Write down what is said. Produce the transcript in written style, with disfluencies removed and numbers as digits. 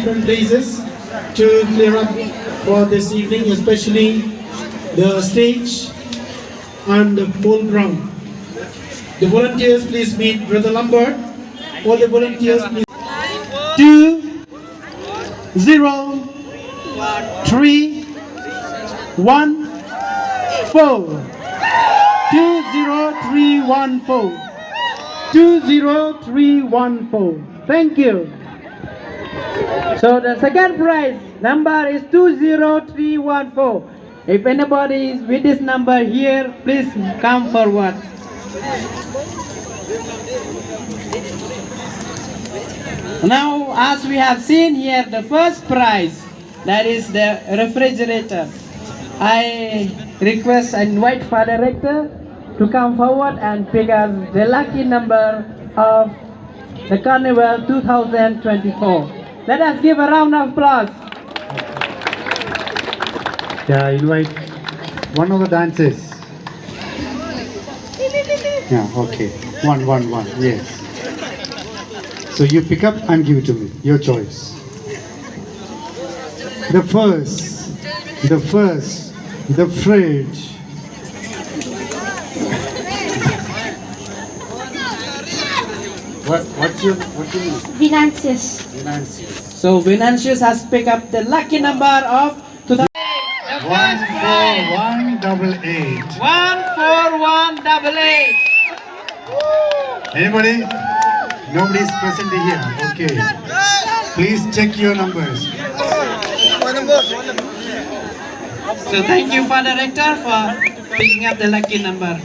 different places to clear up for this evening, especially the stage and the whole ground. The volunteers, please meet Brother Lombard. All the volunteers, please. 2, 0, 3, 1, 4. 20314. 20314. Thank you. So the second prize number is 20314. If anybody is with this number here, please come forward. Now, as we have seen here, the first prize, that is the refrigerator. I request and invite Father Rector to come forward and pick us the lucky number of the Carnival 2024. Let us give a round of applause. Yeah, invite one of the dancers. Yeah, okay. One, yes. So you pick up and give it to me. Your choice. The fridge. What's your name? Venantius. So Venantius has picked up the lucky number of 2000. 14188. 14188. Anybody? Nobody is present here. Okay. Please check your numbers. So thank you, Father Rector, for picking up the lucky number.